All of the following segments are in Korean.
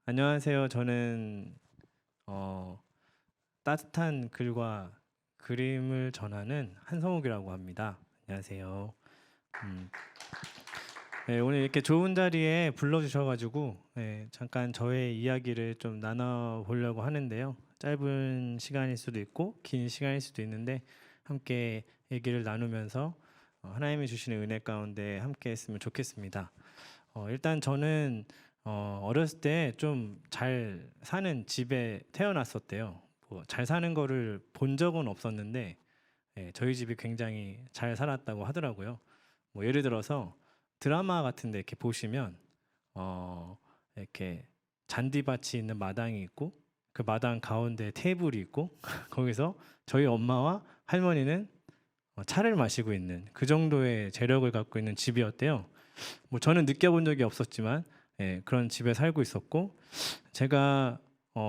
안녕하세요. 저는 어, 따뜻한 글과 그림을 전하는 한성욱이라고 합니다. 안녕하세요. 음, 네, 오늘 이렇게 좋은 자리에 불러주셔가지고 네, 잠깐 저의 이야기를 좀 나눠보려고 하는데요. 짧은 시간일 수도 있고 긴 시간일 수도 있는데 함께 얘기를 나누면서 하나님이 주시는 은혜 가운데 함께 했으면 좋겠습니다. 일단 저는 어렸을 때 좀 잘 사는 집에 태어났었대요. 뭐 잘 사는 거를 본 적은 없었는데 저희 집이 굉장히 잘 살았다고 하더라고요. 뭐 예를 들어서 드라마 같은 데 이렇게 보시면 어, 이렇게 잔디밭이 있는 마당이 있고 그 마당 가운데 테이블이 있고 거기서 저희 엄마와 할머니는 차를 마시고 있는 그 정도의 재력을 갖고 있는 집이었대요. 뭐 저는 느껴본 적이 없었지만 그런 집에 살고 있었고 제가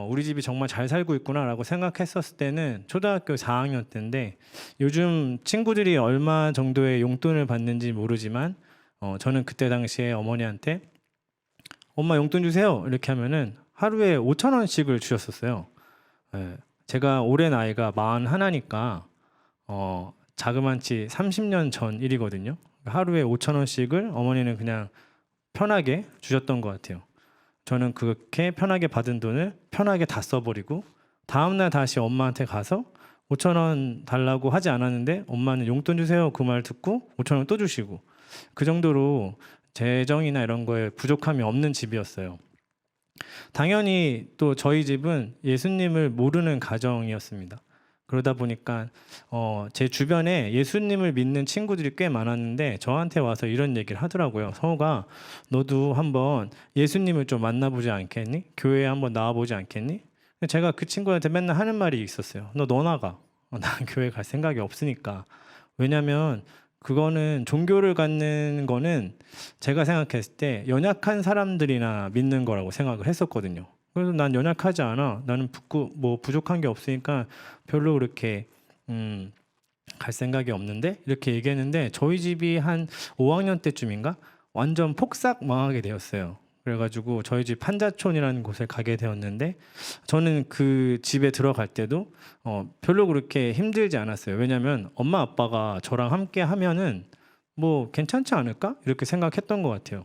우리 집이 정말 잘 살고 있구나라고 생각했었을 때는 초등학교 4학년 때인데 요즘 친구들이 얼마 정도의 용돈을 받는지 모르지만 저는 그때 당시에 어머니한테 엄마 용돈 주세요 이렇게 하면은 하루에 5천 원씩을 주셨었어요. 제가 올해 나이가 41이니까 자그만치 30년 전 일이거든요. 하루에 5천 원씩을 어머니는 그냥 편하게 주셨던 것 같아요. 저는 그렇게 편하게 받은 돈을 편하게 다 써버리고 다음날 다시 엄마한테 가서 5천 원 달라고 하지 않았는데 엄마는 용돈 주세요 그 말 듣고 5천 원 또 주시고 그 정도로 재정이나 이런 거에 부족함이 없는 집이었어요. 당연히 또 저희 집은 예수님을 모르는 가정이었습니다. 그러다 보니까 제 주변에 예수님을 믿는 친구들이 꽤 많았는데 저한테 와서 이런 얘기를 하더라고요. 성우가 너도 한번 예수님을 좀 만나보지 않겠니? 교회에 한번 나와보지 않겠니? 제가 그 친구한테 맨날 하는 말이 있었어요. 너 나가. 난 교회 갈 생각이 없으니까. 왜냐면 그거는 종교를 갖는 거는 제가 생각했을 때 연약한 사람들이나 믿는 거라고 생각을 했었거든요. 그래서 난 연약하지 않아. 나는 부족한 게 없으니까 별로 그렇게 갈 생각이 없는데 이렇게 얘기했는데 저희 집이 한 5학년 때쯤인가 완전 폭삭 망하게 되었어요. 그래가지고 저희 집 판자촌이라는 곳을 가게 되었는데 저는 그 집에 들어갈 때도 별로 그렇게 힘들지 않았어요. 왜냐하면 엄마 아빠가 저랑 함께 하면은 뭐 괜찮지 않을까 이렇게 생각했던 것 같아요.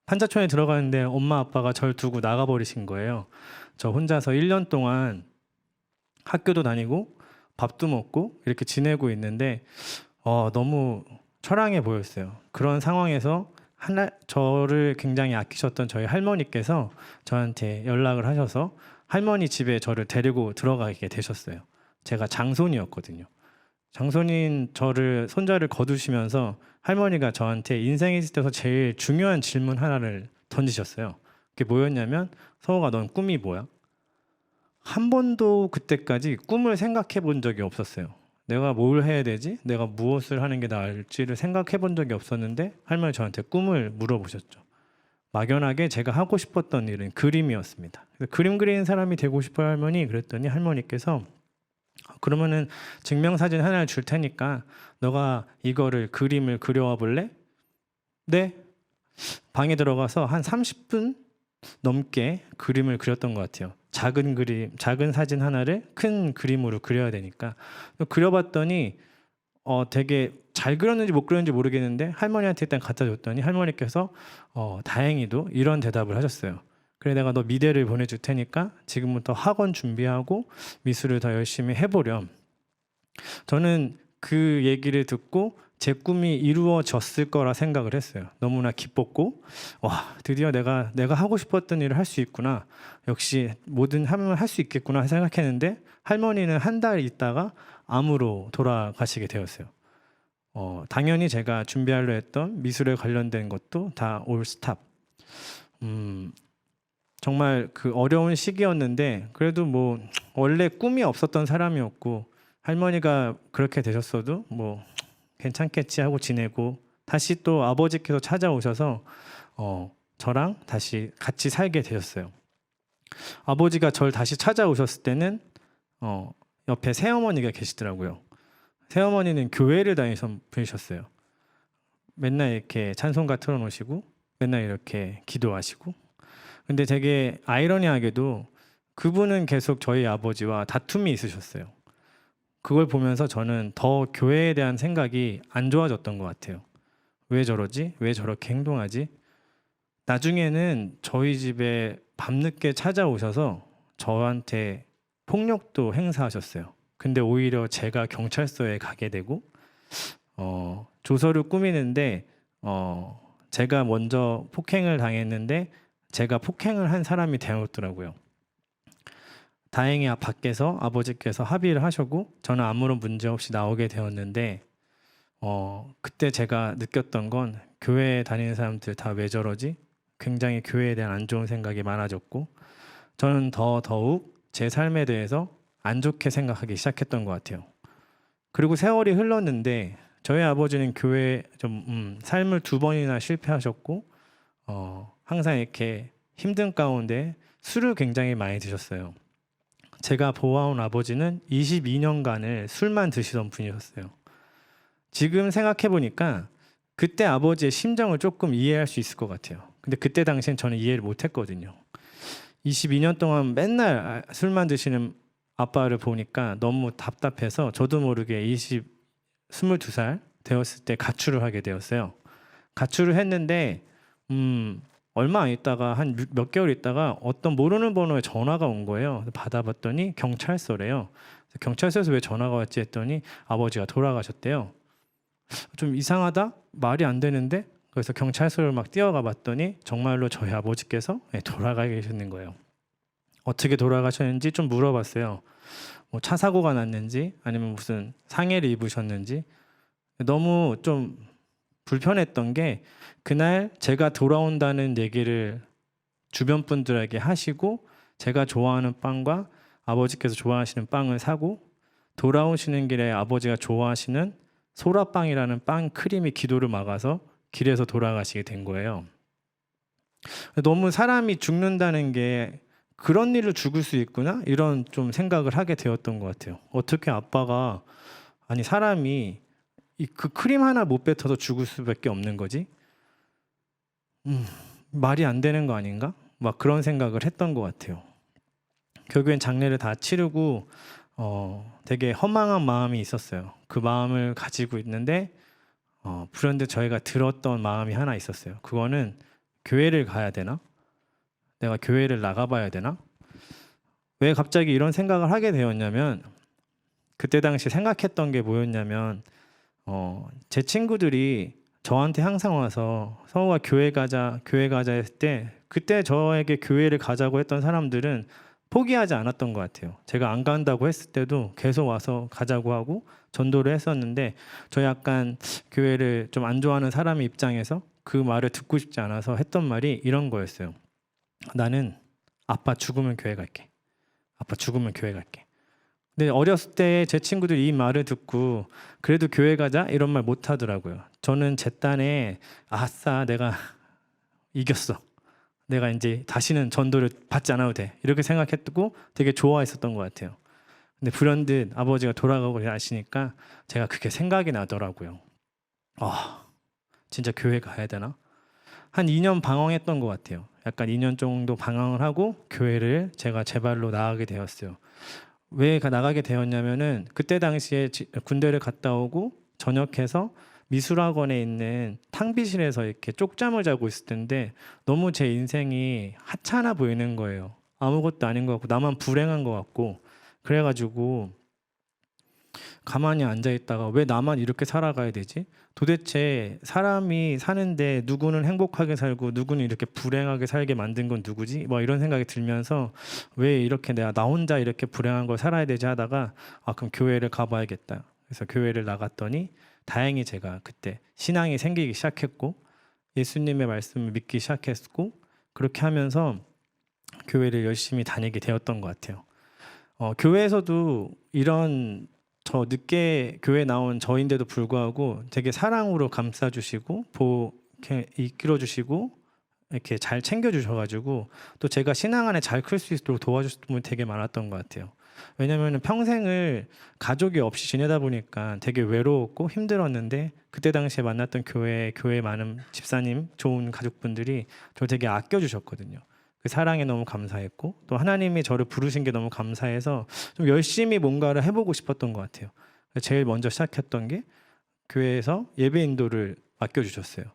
판자촌에 들어가는데 엄마 아빠가 절 두고 나가버리신 거예요. 저 혼자서 1년 동안 학교도 다니고 밥도 먹고 이렇게 지내고 있는데 너무 처량해 보였어요. 그런 상황에서 저를 굉장히 아끼셨던 저희 할머니께서 저한테 연락을 하셔서 할머니 집에 저를 데리고 들어가게 되셨어요. 제가 장손이었거든요. 장손인 저를 손자를 거두시면서 할머니가 저한테 인생에 있어서 제일 중요한 질문 하나를 던지셨어요. 그게 뭐였냐면 성호가 넌 꿈이 뭐야? 한 번도 그때까지 꿈을 생각해 본 적이 없었어요. 내가 뭘 해야 되지? 내가 무엇을 하는 게 나을지를 생각해 본 적이 없었는데 할머니 저한테 꿈을 물어보셨죠. 막연하게 제가 하고 싶었던 일은 그림이었습니다. 그래서 그림 그리는 사람이 되고 싶어요 할머니? 그랬더니 할머니께서 그러면은 증명사진 하나를 줄 테니까 너가 이거를 그림을 그려와 볼래? 네. 방에 들어가서 한 30분 넘게 그림을 그렸던 것 같아요. 작은 그림, 작은 사진 하나를 큰 그림으로 그려야 되니까 그려봤더니 되게 잘 그렸는지 못 그렸는지 모르겠는데 할머니한테 일단 갖다 줬더니 할머니께서 다행히도 이런 대답을 하셨어요. 그래 내가 너 미대를 보내줄 테니까 지금부터 학원 준비하고 미술을 더 열심히 해보렴. 저는 그 얘기를 듣고 제 꿈이 이루어졌을 거라 생각을 했어요. 너무나 기뻤고 와 드디어 내가 하고 싶었던 일을 할 수 있구나. 역시 뭐든 하면 할 수 있겠구나 생각했는데 할머니는 한 달 있다가 암으로 돌아가시게 되었어요. 당연히 제가 준비하려 했던 미술에 관련된 것도 다 올 스탑. 정말 그 어려운 시기였는데 그래도 뭐 원래 꿈이 없었던 사람이었고 할머니가 그렇게 되셨어도 뭐 괜찮겠지 하고 지내고 다시 또 아버지께서 찾아오셔서 저랑 다시 같이 살게 되었어요. 아버지가 절 다시 찾아오셨을 때는 옆에 새어머니가 계시더라고요. 새어머니는 교회를 다니던 분이셨어요. 맨날 이렇게 찬송가 틀어놓으시고 맨날 이렇게 기도하시고 근데 되게 아이러니하게도 그분은 계속 저희 아버지와 다툼이 있으셨어요. 그걸 보면서 저는 더 교회에 대한 생각이 안 좋아졌던 것 같아요. 왜 저러지? 왜 저렇게 행동하지? 나중에는 저희 집에 밤늦게 찾아오셔서 저한테 폭력도 행사하셨어요. 근데 오히려 제가 경찰서에 가게 되고 조서를 꾸미는데 제가 먼저 폭행을 당했는데 제가 폭행을 한 사람이 되었더라고요. 다행히 밖에서 아버지께서 합의를 하셨고 저는 아무런 문제 없이 나오게 되었는데 그때 제가 느꼈던 건 교회에 다니는 사람들 다 왜 저러지? 굉장히 교회에 대한 안 좋은 생각이 많아졌고 저는 더욱 제 삶에 대해서 안 좋게 생각하기 시작했던 것 같아요. 그리고 세월이 흘렀는데 저희 아버지는 교회 삶을 2번이나 실패하셨고 항상 이렇게 힘든 가운데 술을 굉장히 많이 드셨어요. 제가 보아온 아버지는 22년간을 술만 드시던 분이셨어요. 지금 생각해 보니까 그때 아버지의 심정을 조금 이해할 수 있을 것 같아요. 근데 그때 당시엔 저는 이해를 못했거든요. 22년 동안 맨날 술만 드시는 아빠를 보니까 너무 답답해서 저도 모르게 22살 되었을 때 가출을 하게 되었어요. 가출을 했는데 얼마 안 있다가 한 몇 개월 있다가 어떤 모르는 번호에 전화가 온 거예요. 받아봤더니 경찰서래요. 경찰서에서 왜 전화가 왔지 했더니 아버지가 돌아가셨대요. 좀 이상하다? 말이 안 되는데? 그래서 경찰서를 막 뛰어가 봤더니 정말로 저희 아버지께서 돌아가 계셨는 거예요. 어떻게 돌아가셨는지 좀 물어봤어요. 뭐 차 사고가 났는지 아니면 무슨 상해를 입으셨는지. 너무 좀 불편했던 게 그날 제가 돌아온다는 얘기를 주변 분들에게 하시고 제가 좋아하는 빵과 아버지께서 좋아하시는 빵을 사고 돌아오시는 길에 아버지가 좋아하시는 소라빵이라는 빵 크림이 기도를 막아서 길에서 돌아가시게 된 거예요. 너무 사람이 죽는다는 게 그런 일로 죽을 수 있구나 이런 좀 생각을 하게 되었던 것 같아요. 어떻게 아빠가 아니 사람이 그 크림 하나 못 뱉어서 죽을 수밖에 없는 거지? 말이 안 되는 거 아닌가? 막 그런 생각을 했던 것 같아요. 결국엔 장례를 다 치르고 되게 허망한 마음이 있었어요. 그 마음을 가지고 있는데 불현듯 저희가 들었던 마음이 하나 있었어요. 그거는 교회를 가야 되나? 내가 교회를 나가봐야 되나? 왜 갑자기 이런 생각을 하게 되었냐면 그때 당시 생각했던 게 뭐였냐면 제 친구들이 저한테 항상 와서 성우가 교회 가자 했을 때 그때 저에게 교회를 가자고 했던 사람들은 포기하지 않았던 것 같아요. 제가 안 간다고 했을 때도 계속 와서 가자고 하고 전도를 했었는데 저 약간 교회를 좀 안 좋아하는 사람의 입장에서 그 말을 듣고 싶지 않아서 했던 말이 이런 거였어요. 나는 아빠 죽으면 교회 갈게. 아빠 죽으면 교회 갈게. 근데 어렸을 때 제 친구들이 이 말을 듣고 그래도 교회 가자 이런 말 못 하더라고요. 저는 제 딴에 아싸 내가 이겼어. 내가 이제 다시는 전도를 받지 않아도 돼. 이렇게 생각했고 되게 좋아했었던 것 같아요. 근데 불현듯 아버지가 돌아가고 하시니까 제가 그게 생각이 나더라고요. 진짜 교회 가야 되나? 한 2년 방황했던 것 같아요. 약간 2년 정도 방황을 하고 교회를 제가 제 발로 나가게 되었어요. 왜 나가게 되었냐면은 그때 당시에 군대를 갔다 오고 전역해서 미술학원에 있는 탕비실에서 이렇게 쪽잠을 자고 있을 텐데 너무 제 인생이 하찮아 보이는 거예요. 아무것도 아닌 것 같고 나만 불행한 것 같고 그래가지고 가만히 앉아 있다가 왜 나만 이렇게 살아가야 되지? 도대체 사람이 사는데 누구는 행복하게 살고 누구는 이렇게 불행하게 살게 만든 건 누구지? 뭐 이런 생각이 들면서 왜 이렇게 내가 나 혼자 이렇게 불행한 걸 살아야 되지 하다가 그럼 교회를 가봐야겠다. 그래서 교회를 나갔더니 다행히 제가 그때 신앙이 생기기 시작했고 예수님의 말씀을 믿기 시작했고 그렇게 하면서 교회를 열심히 다니게 되었던 것 같아요. 교회에서도 이런 저 늦게 교회 나온 저인데도 불구하고 되게 사랑으로 감싸주시고 이렇게 이끌어주시고 이렇게 잘 챙겨주셔가지고 또 제가 신앙 안에 잘 클 수 있도록 도와주신 분이 되게 많았던 것 같아요. 왜냐하면 평생을 가족이 없이 지내다 보니까 되게 외로웠고 힘들었는데 그때 당시에 만났던 교회 많은 집사님 좋은 가족분들이 저 되게 아껴주셨거든요. 그 사랑에 너무 감사했고 또 하나님이 저를 부르신 게 너무 감사해서 좀 열심히 뭔가를 해보고 싶었던 것 같아요. 제일 먼저 시작했던 게 교회에서 예배 인도를 맡겨주셨어요.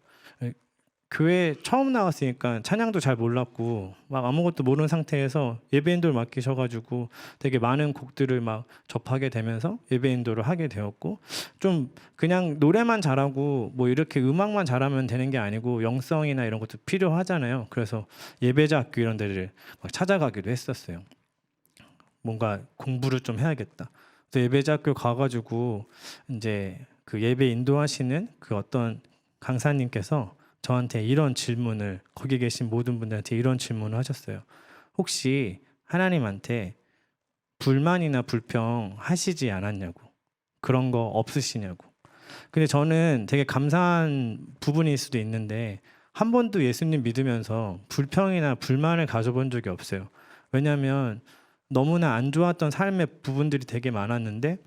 교회 처음 나왔으니까 찬양도 잘 몰랐고 막 아무것도 모르는 상태에서 예배 인도를 맡기셔가지고 되게 많은 곡들을 막 접하게 되면서 예배 인도를 하게 되었고, 좀 그냥 노래만 잘하고 뭐 이렇게 음악만 잘하면 되는 게 아니고 영성이나 이런 것도 필요하잖아요. 그래서 예배자 학교 이런 데를 막 찾아가기도 했었어요. 뭔가 공부를 좀 해야겠다. 그래서 예배자 학교 가가지고 이제 그 예배 인도하시는 그 어떤 강사님께서 저한테 이런 질문을, 거기 계신 모든 분들한테 이런 질문을 하셨어요. 혹시 하나님한테 불만이나 불평 하시지 않았냐고, 그런 거 없으시냐고. 근데 저는 되게 감사한 부분일 수도 있는데 한 번도 예수님 믿으면서 불평이나 불만을 가져본 적이 없어요. 왜냐하면 너무나 안 좋았던 삶의 부분들이 되게 많았는데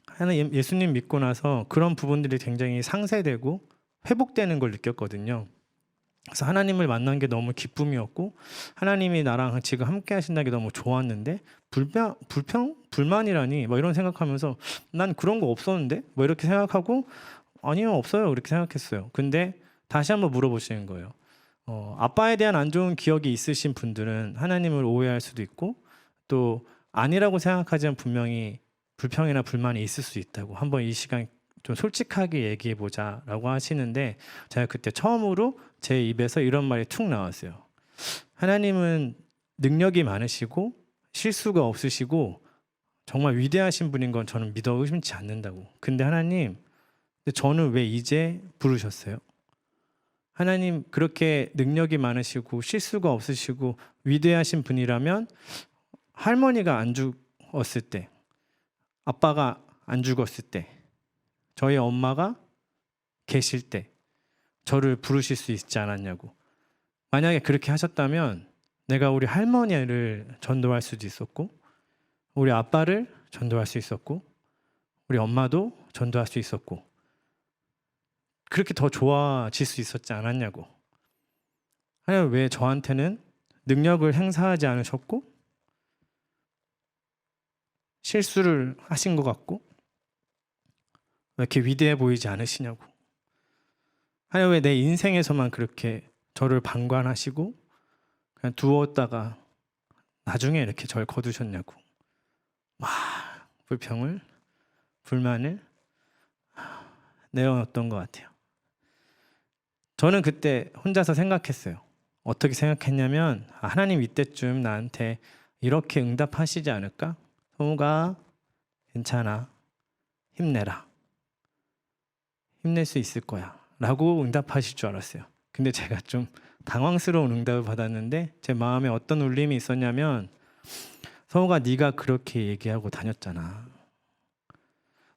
하나님 예수님 믿고 나서 그런 부분들이 굉장히 상쇄되고 회복되는 걸 느꼈거든요. 그래서 하나님을 만난 게 너무 기쁨이었고 하나님이 나랑 지금 함께 하신다는 게 너무 좋았는데 불평? 불만이라니 뭐 이런 생각하면서 난 그런 거 없었는데 뭐 이렇게 생각하고 아니요 없어요 이렇게 생각했어요. 근데 다시 한번 물어보시는 거예요. 아빠에 대한 안 좋은 기억이 있으신 분들은 하나님을 오해할 수도 있고 또 아니라고 생각하지만 분명히 불평이나 불만이 있을 수 있다고, 한번 이 시간 좀 솔직하게 얘기해 보자라고 하시는데 제가 그때 처음으로 제 입에서 이런 말이 툭 나왔어요. 하나님은 능력이 많으시고 실수가 없으시고 정말 위대하신 분인 건 저는 믿어 의심치 않는다고. 근데 하나님, 근데 저는 왜 이제 부르셨어요? 하나님 그렇게 능력이 많으시고 실수가 없으시고 위대하신 분이라면 할머니가 안 죽었을 때, 아빠가 안 죽었을 때, 저희 엄마가 계실 때 저를 부르실 수 있지 않았냐고. 만약에 그렇게 하셨다면 내가 우리 할머니를 전도할 수도 있었고 우리 아빠를 전도할 수 있었고 우리 엄마도 전도할 수 있었고 그렇게 더 좋아질 수 있었지 않았냐고. 하나님 왜 저한테는 능력을 행사하지 않으셨고 실수를 하신 것 같고 왜 이렇게 위대해 보이지 않으시냐고. 하나님 왜 내 인생에서만 그렇게 저를 방관하시고 그냥 두었다가 나중에 이렇게 절 거두셨냐고. 막 불평을 불만을 내어놓았던 것 같아요. 저는 그때 혼자서 생각했어요. 어떻게 생각했냐면 하나님 이때쯤 나한테 이렇게 응답하시지 않을까? 성우가 괜찮아, 힘내라, 힘낼 수 있을 거야 라고 응답하실 줄 알았어요. 근데 제가 좀 당황스러운 응답을 받았는데 제 마음에 어떤 울림이 있었냐면 성우가 네가 그렇게 얘기하고 다녔잖아.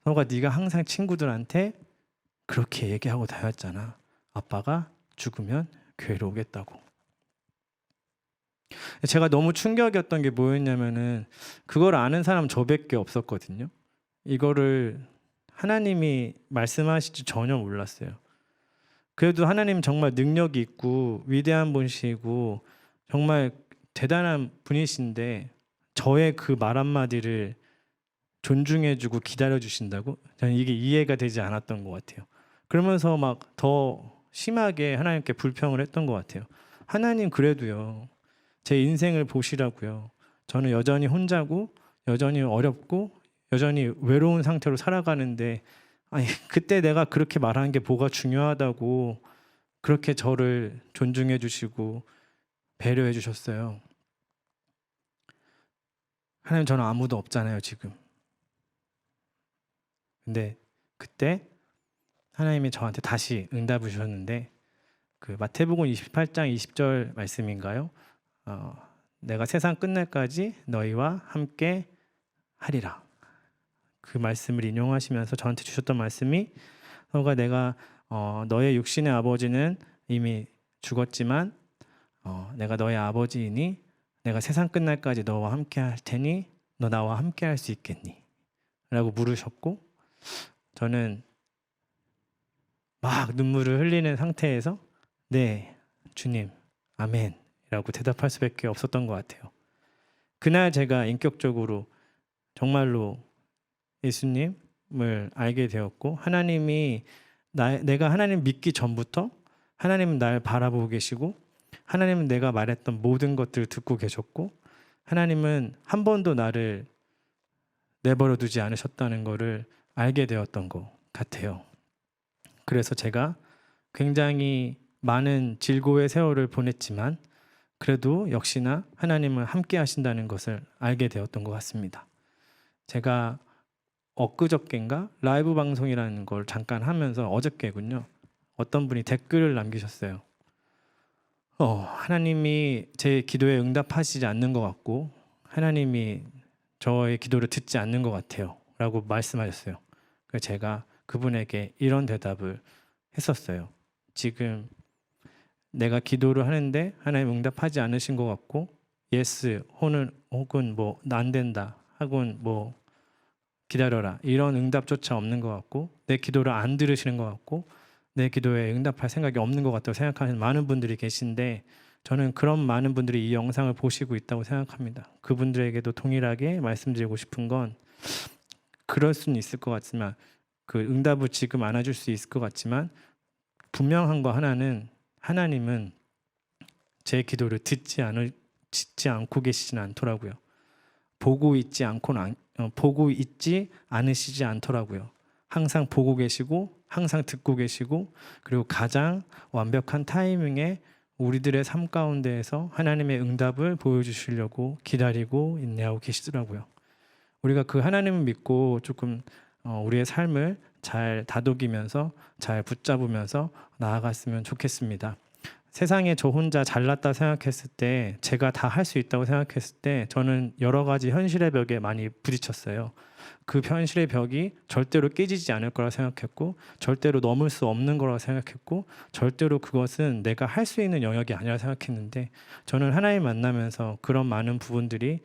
성우가 네가 항상 친구들한테 그렇게 얘기하고 다녔잖아. 아빠가 죽으면 교회로 오겠다고. 제가 너무 충격이었던 게 뭐였냐면은 그걸 아는 사람 저밖에 없었거든요. 이거를 하나님이 말씀하실지 전혀 몰랐어요. 그래도 하나님 정말 능력이 있고 위대한 분이시고 정말 대단한 분이신데 저의 그 말 한마디를 존중해주고 기다려주신다고? 저는 이게 이해가 되지 않았던 것 같아요. 그러면서 막 더 심하게 하나님께 불평을 했던 것 같아요. 하나님 그래도요, 제 인생을 보시라고요. 저는 여전히 혼자고 여전히 어렵고 여전히 외로운 상태로 살아가는데 아니 그때 내가 그렇게 말하는 게 뭐가 중요하다고 그렇게 저를 존중해 주시고 배려해 주셨어요. 하나님 저는 아무도 없잖아요 지금. 근데 그때 하나님이 저한테 다시 응답을 주셨는데 그 마태복음 28장 20절 말씀인가요? 내가 세상 끝날까지 너희와 함께 하리라. 그 말씀을 인용하시면서 저한테 주셨던 말씀이 너가 내가 너의 육신의 아버지는 이미 죽었지만 내가 너의 아버지이니 내가 세상 끝날까지 너와 함께 할 테니 너 나와 함께 할 수 있겠니? 라고 물으셨고 저는 막 눈물을 흘리는 상태에서 네 주님 아멘 라고 대답할 수밖에 없었던 것 같아요. 그날 제가 인격적으로 정말로 예수님을 알게 되었고, 하나님이 내가 하나님 믿기 전부터 하나님은 날 바라보고 계시고, 하나님은 내가 말했던 모든 것들을 듣고 계셨고, 하나님은 한 번도 나를 내버려 두지 않으셨다는 것을 알게 되었던 것 같아요. 그래서 제가 굉장히 많은 질고의 세월을 보냈지만 그래도 역시나 하나님은 함께 하신다는 것을 알게 되었던 것 같습니다. 제가 엊그저께인가 라이브 방송이라는 걸 잠깐 하면서, 어저께군요, 어떤 분이 댓글을 남기셨어요. 하나님이 제 기도에 응답하시지 않는 것 같고 하나님이 저의 기도를 듣지 않는 것 같아요 라고 말씀하셨어요. 그래서 제가 그분에게 이런 대답을 했었어요. 지금 내가 기도를 하는데 하나님 응답하지 않으신 것 같고, 예스 혹은 뭐 안 된다 혹은 뭐 기다려라 이런 응답조차 없는 것 같고, 내 기도를 안 들으시는 것 같고, 내 기도에 응답할 생각이 없는 것 같다고 생각하는 많은 분들이 계신데, 저는 그런 많은 분들이 이 영상을 보시고 있다고 생각합니다. 그분들에게도 동일하게 말씀드리고 싶은 건, 그럴 수는 있을 것 같지만, 그 응답을 지금 안 해줄 수 있을 것 같지만, 분명한 거 하나는, 하나님은 제 기도를 듣지 않고 계시진 않더라고요. 보고 있지 않으시지 않더라고요. 항상 보고 계시고 항상 듣고 계시고, 그리고 가장 완벽한 타이밍에 우리들의 삶 가운데에서 하나님의 응답을 보여주시려고 기다리고 인내하고 계시더라고요. 우리가 그 하나님을 믿고 조금 우리의 삶을 잘 다독이면서 잘 붙잡으면서 나아갔으면 좋겠습니다. 세상에 저 혼자 잘났다 생각했을 때, 제가 다 할 수 있다고 생각했을 때, 저는 여러 가지 현실의 벽에 많이 부딪혔어요. 그 현실의 벽이 절대로 깨지지 않을 거라 생각했고, 절대로 넘을 수 없는 거라고 생각했고, 절대로 그것은 내가 할 수 있는 영역이 아니라 생각했는데, 저는 하나님 만나면서 그런 많은 부분들이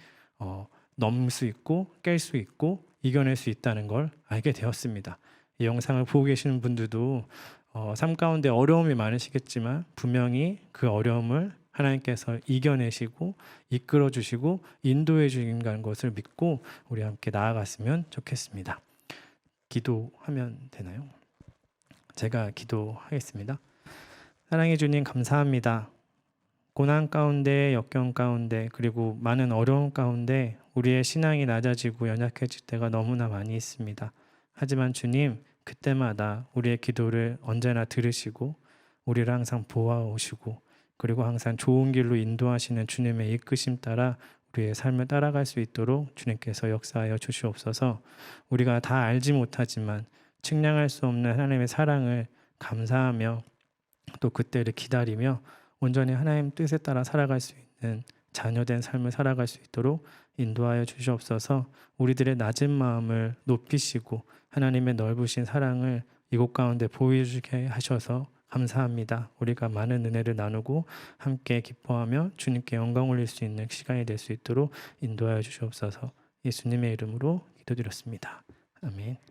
넘을 수 있고 깰 수 있고 이겨낼 수 있다는 걸 알게 되었습니다. 이 영상을 보고 계시는 분들도 삶 가운데 어려움이 많으시겠지만 분명히 그 어려움을 하나님께서 이겨내시고 이끌어 주시고 인도해 주신다는 것을 믿고 우리 함께 나아갔으면 좋겠습니다. 기도하면 되나요? 제가 기도하겠습니다. 사랑해 주님, 감사합니다. 고난 가운데, 역경 가운데, 그리고 많은 어려움 가운데 우리의 신앙이 낮아지고 연약해질 때가 너무나 많이 있습니다. 하지만 주님, 그때마다 우리의 기도를 언제나 들으시고 우리를 항상 보아오시고, 그리고 항상 좋은 길로 인도하시는 주님의 이끄심 따라 우리의 삶을 따라갈 수 있도록 주님께서 역사하여 주시옵소서. 우리가 다 알지 못하지만 측량할 수 없는 하나님의 사랑을 감사하며 또 그때를 기다리며 온전히 하나님 뜻에 따라 살아갈 수 있는 자녀된 삶을 살아갈 수 있도록 인도하여 주시옵소서. 우리들의 낮은 마음을 높이시고 하나님의 넓으신 사랑을 이곳 가운데 보여주게 하셔서 감사합니다. 우리가 많은 은혜를 나누고 함께 기뻐하며 주님께 영광 올릴 수 있는 시간이 될 수 있도록 인도하여 주시옵소서. 예수님의 이름으로 기도드렸습니다. 아멘.